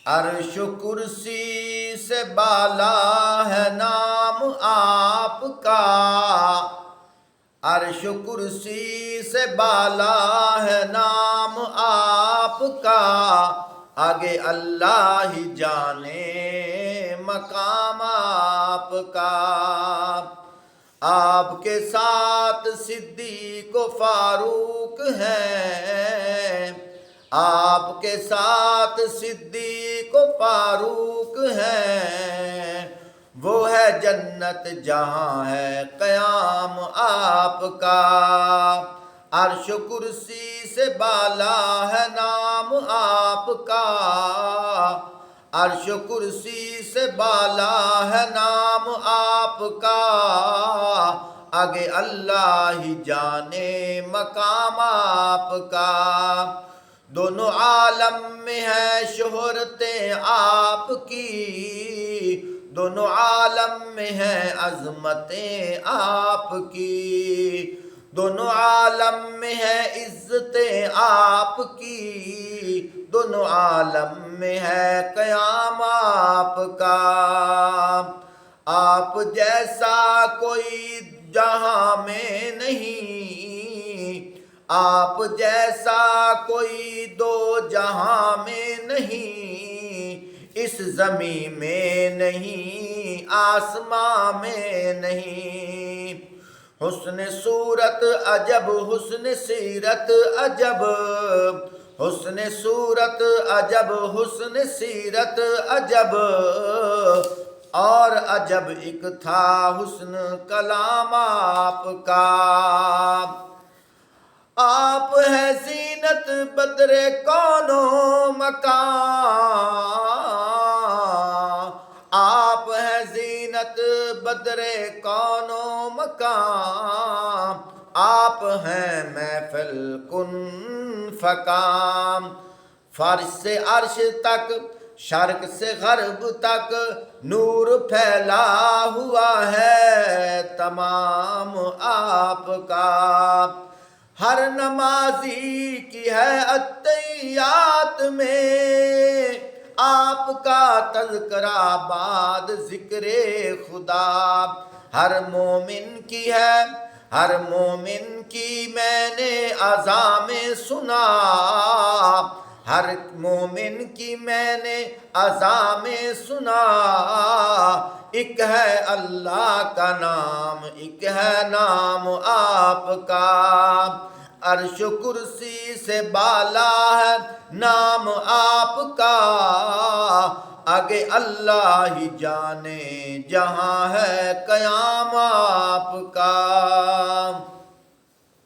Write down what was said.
عرش و کرسی سے بالا ہے نام آپ کا، عرش و کرسی سے بالا ہے نام آپ کا، آگے اللہ ہی جانے مقام آپ کا۔ آپ کے ساتھ صدیق و فاروق ہیں، آپ کے ساتھ صدیق و فاروق ہیں، وہ ہے جنت جہاں ہے قیام آپ کا۔ عرش و کرسی سے بالا ہے نام آپ کا، عرش و کرسی سے بالا ہے نام آپ کا، آگے اللہ ہی جانے مقام آپ کا۔ دونوں عالم میں ہے شہرتیں آپ کی، دونوں عالم میں ہے عظمتیں آپ کی، دونوں عالم میں ہے عزتیں آپ کی، دونوں عالم میں ہے قیام آپ کا۔ آپ جیسا کوئی جہاں میں نہیں، آپ جیسا کوئی دو جہاں میں نہیں، اس زمین میں نہیں آسمان میں نہیں۔ حسن صورت عجب حسن سیرت عجب، حسن صورت عجب حسن سیرت عجب، اور عجب ایک تھا حسن کلام آپ کا۔ آپ ہے زینت بدر کون و مکان، آپ ہے زینت بدر کون و مکان، آپ ہیں محفل کن فکام۔ فرش سے عرش تک شرق سے غرب تک نور پھیلا ہوا ہے تمام آپ کا۔ ہر نمازی کی ہے اتحیات میں آپ کا تذکرہ بعد ذکر خدا، ہر مومن کی ہے ہر مومن کی میں نے اذان میں سنا، ہر مومن کی میں نے اذان میں سنا، ایک ہے اللہ کا نام ایک ہے نام آپ کا۔ عرش و کرسی سے بالا ہے نام آپ کا، آگے اللہ ہی جانے جہاں ہے قیام آپ کا۔